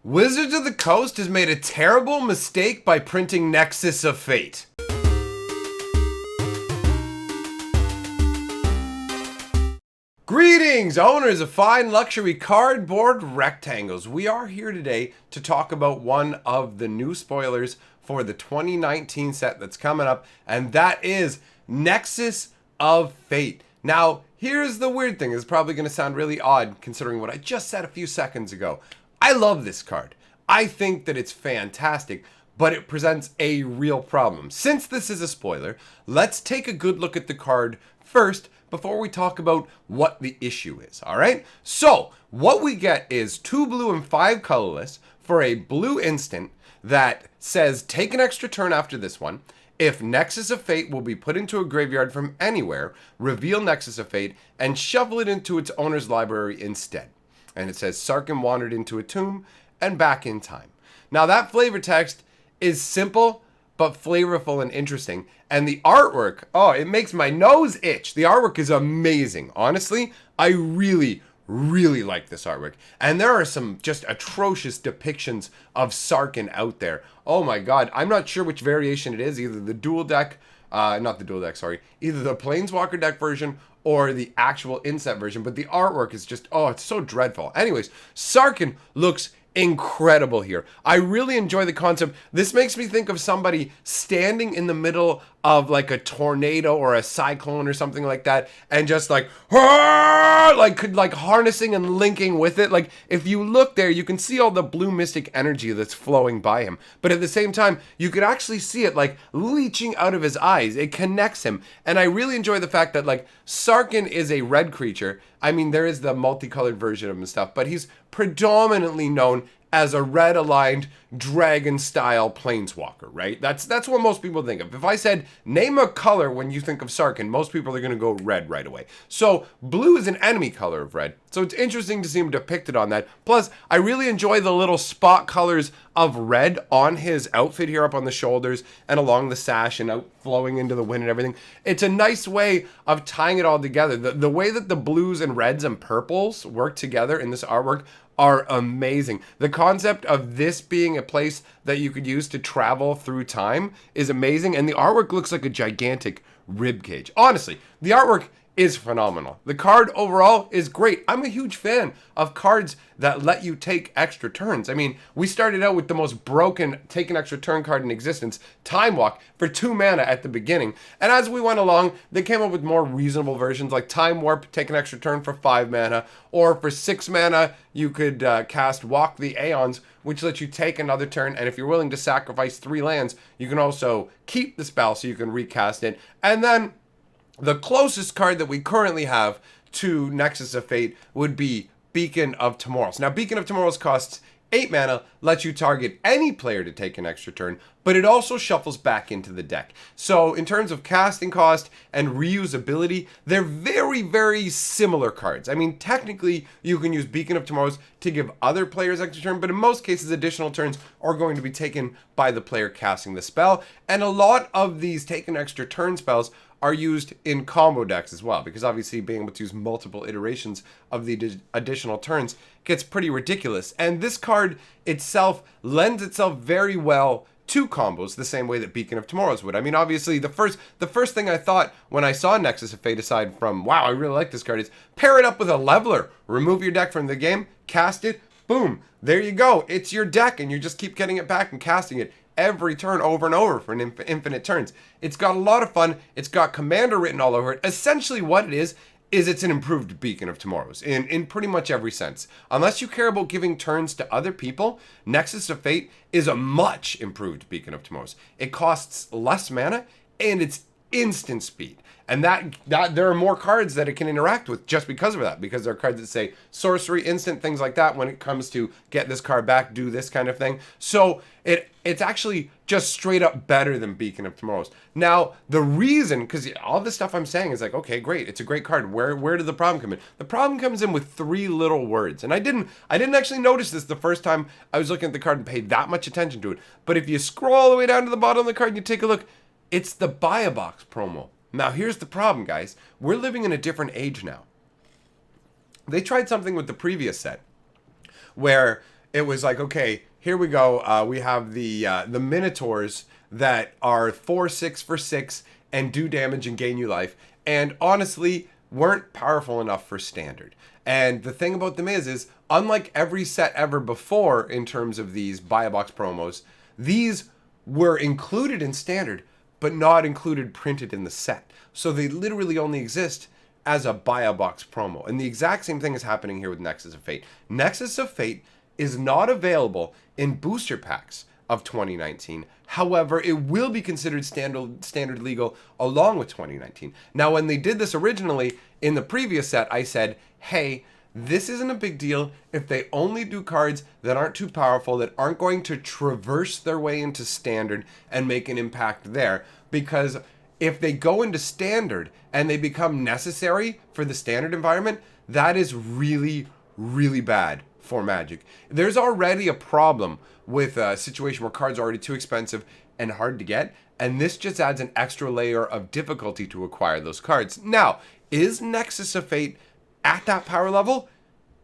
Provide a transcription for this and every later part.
Wizards of the Coast has made a terrible mistake by printing Nexus of Fate. Greetings, owners of fine luxury cardboard rectangles. We are here today to talk about one of the new spoilers for the 2019 set that's coming up, and that is Nexus of Fate. Now, here's the weird thing. It's probably going to sound really odd considering what I just said a few seconds ago. I love this card. I think that it's fantastic, but it presents a real problem. Since this is a spoiler, let's take a good look at the card first before we talk about what the issue is, all right? So, what we get is 2 blue and 5 colorless for a blue instant that says take an extra turn after this one. If Nexus of Fate will be put into a graveyard from anywhere, reveal Nexus of Fate and shuffle it into its owner's library instead. And it says Sarkhan wandered into a tomb and back in time. Now that flavor text is simple but flavorful and interesting, and the artwork, oh, it makes my nose itch. The artwork is amazing. Honestly, I really like this artwork, and there are some just atrocious depictions of Sarkhan out there. Oh my god, I'm not sure which variation it is, either the dual deck, not the dual deck, sorry, either the Planeswalker deck version or the actual inset version, but the artwork is just, oh, it's so dreadful. Anyways, Sarkhan looks incredible here. I really enjoy the concept. This makes me think of somebody standing in the middle of like a tornado or a cyclone or something like that, and just like harnessing and linking with it. Like if you look there, you can see all the blue mystic energy that's flowing by him, but at the same time you could actually see it like leeching out of his eyes. It connects him, and I really enjoy the fact that like Sarkhan is a red creature. I mean, there is the multicolored version of him and stuff, but he's predominantly known as a red-aligned dragon-style planeswalker, right? That's what most people think of. If I said, name a color when you think of Sarkhan, most people are going to go red right away. So blue is an enemy color of red. So it's interesting to see him depicted on that. Plus, I really enjoy the little spot colors of red on his outfit here up on the shoulders and along the sash and out flowing into the wind and everything. It's a nice way of tying it all together. The way that the blues and reds and purples work together in this artwork are amazing. The concept of this being a place that you could use to travel through time is amazing, and the artwork looks like a gigantic rib cage. Honestly, the artwork is phenomenal. The card overall is great. I'm a huge fan of cards that let you take extra turns. I mean, we started out with the most broken take an extra turn card in existence, Time Walk, for 2 mana at the beginning. And as we went along, they came up with more reasonable versions like Time Warp, take an extra turn for 5 mana, or for 6 mana, you could cast Walk the Aeons, which lets you take another turn, and if you're willing to sacrifice 3 lands, you can also keep the spell so you can recast it. And then the closest card that we currently have to Nexus of Fate would be Beacon of Tomorrows. Now, Beacon of Tomorrows costs 8 mana, lets you target any player to take an extra turn, but it also shuffles back into the deck. So in terms of casting cost and reusability, they're very similar cards. I mean, technically, you can use Beacon of Tomorrows to give other players extra turn, but in most cases, additional turns are going to be taken by the player casting the spell. And a lot of these take an extra turn spells are used in combo decks as well, because obviously being able to use multiple iterations of the additional turns gets pretty ridiculous. And this card itself lends itself very well to combos the same way that Beacon of Tomorrows would. I mean, obviously the first thing I thought when I saw Nexus of Fate, aside from wow, I really like this card, is pair it up with a leveler. Remove your deck from the game, cast it, boom, there you go. It's your deck, and you just keep getting it back and casting it every turn over and over for an infinite turns. It's got a lot of fun. It's got Commander written all over it. Essentially what it is it's an improved Beacon of Tomorrows in pretty much every sense. Unless you care about giving turns to other people, Nexus of Fate is a much improved Beacon of Tomorrows. It costs less mana and it's instant speed. And that there are more cards that it can interact with just because of that, because there are cards that say sorcery, instant, things like that when it comes to get this card back, do this kind of thing. So it's actually just straight up better than Beacon of Tomorrows. Now, the reason, because all this stuff I'm saying is like, okay, great, it's a great card. Where did the problem come in? The problem comes in with 3 little words. And I didn't actually notice this the first time I was looking at the card and paid that much attention to it. But if you scroll all the way down to the bottom of the card and you take a look, it's the Buy a Box promo. Now, here's the problem, guys. We're living in a different age now. They tried something with the previous set where it was like, okay, here we go. We have the Minotaurs that are 4/6 for 6 and do damage and gain you life, and honestly weren't powerful enough for standard. And the thing about them is unlike every set ever before in terms of these buy a box promos, these were included in standard, but not included printed in the set. So they literally only exist as a buy a box promo. And the exact same thing is happening here with Nexus of Fate. Nexus of Fate is not available in booster packs of 2019. However, it will be considered standard legal along with 2019. Now, when they did this originally in the previous set, I said, hey, this isn't a big deal if they only do cards that aren't too powerful, that aren't going to traverse their way into standard and make an impact there. Because if they go into standard and they become necessary for the standard environment, that is really, really bad for Magic. There's already a problem with a situation where cards are already too expensive and hard to get, and this just adds an extra layer of difficulty to acquire those cards. Now, is Nexus of Fate at that power level?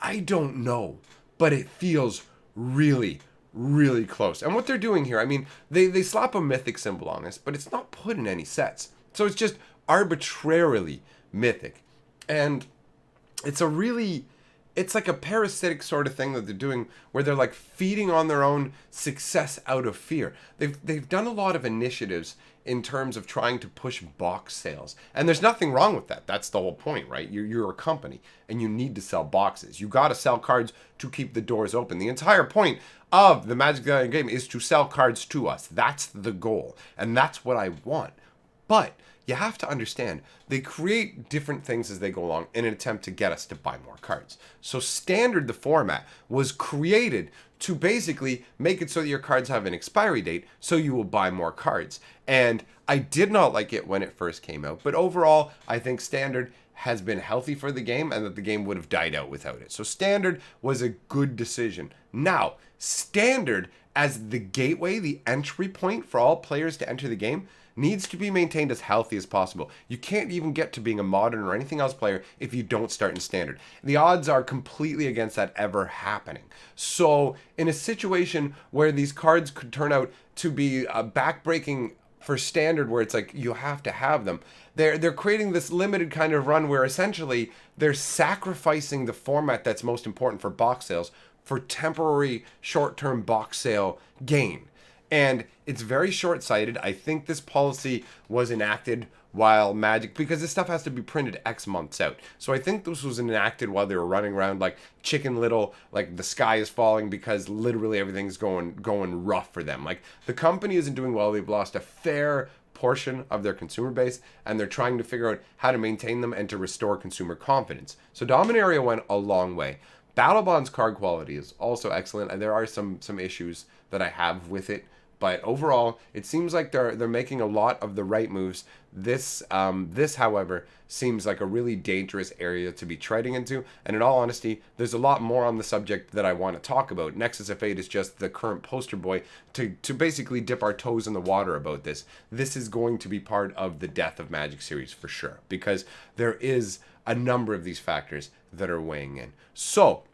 I don't know, but it feels really, really close. And what they're doing here, I mean, they slap a mythic symbol on this, but it's not put in any sets. So it's just arbitrarily mythic. And it's it's like a parasitic sort of thing that they're doing where they're like feeding on their own success out of fear. They've done a lot of initiatives in terms of trying to push box sales. And there's nothing wrong with that. That's the whole point, right? You're a company and you need to sell boxes. You got to sell cards to keep the doors open. The entire point of the Magic the Gathering game is to sell cards to us. That's the goal. And that's what I want. But you have to understand, they create different things as they go along in an attempt to get us to buy more cards. So standard, the format, was created to basically make it so that your cards have an expiry date, so you will buy more cards. And I did not like it when it first came out, but overall, I think standard has been healthy for the game and that the game would have died out without it. So standard was a good decision. Now, standard as the gateway, the entry point for all players to enter the game, needs to be maintained as healthy as possible. You can't even get to being a modern or anything else player if you don't start in standard. The odds are completely against that ever happening. So in a situation where these cards could turn out to be backbreaking for standard, where it's like you have to have them, they're creating this limited kind of run where essentially they're sacrificing the format that's most important for box sales for temporary short-term box sale gain. And it's very short-sighted. I think this policy was enacted while Magic, because this stuff has to be printed X months out. So I think this was enacted while they were running around like Chicken Little, like the sky is falling, because literally everything's going rough for them. Like the company isn't doing well. They've lost a fair portion of their consumer base, and they're trying to figure out how to maintain them and to restore consumer confidence. So Dominaria went a long way. Battlebond's card quality is also excellent, and there are some issues that I have with it. But overall, it seems like they're making a lot of the right moves. This, however, seems like a really dangerous area to be treading into. And in all honesty, there's a lot more on the subject that I want to talk about. Nexus of Fate is just the current poster boy to basically dip our toes in the water about this. This is going to be part of the death of Magic series for sure, because there is a number of these factors that are weighing in. So,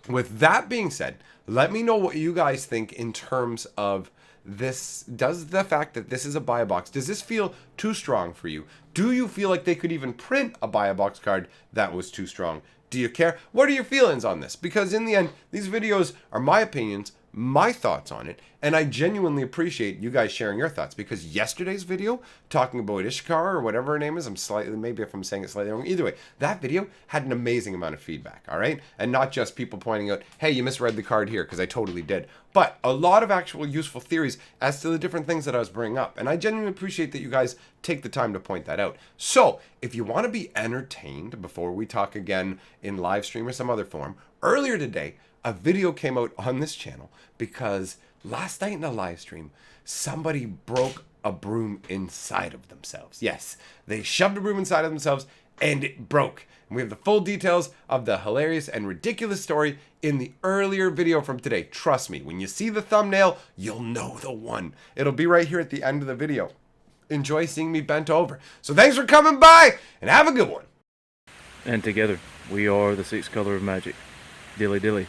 with that being said, let me know what you guys think in terms of this. Does the fact that this is a buy a box, does this feel too strong for you? Do you feel like they could even print a buy a box card that was too strong? Do you care? What are your feelings on this? Because in the end, these videos are my opinions, my thoughts on it, and I genuinely appreciate you guys sharing your thoughts, because yesterday's video talking about Ishkar or whatever her name is, maybe if I'm saying it slightly wrong, either way, that video had an amazing amount of feedback, all right? And not just people pointing out, hey, you misread the card here, because I totally did, but a lot of actual useful theories as to the different things that I was bringing up, and I genuinely appreciate that you guys take the time to point that out. So, if you want to be entertained before we talk again in live stream or some other form, earlier today, a video came out on this channel because last night in a live stream, somebody broke a broom inside of themselves. Yes, they shoved a broom inside of themselves and it broke. And we have the full details of the hilarious and ridiculous story in the earlier video from today. Trust me, when you see the thumbnail, you'll know the one. It'll be right here at the end of the video. Enjoy seeing me bent over. So thanks for coming by and have a good one. And together, we are the sixth color of magic. Dilly dilly.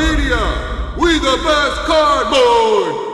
Media. We the best cardboard.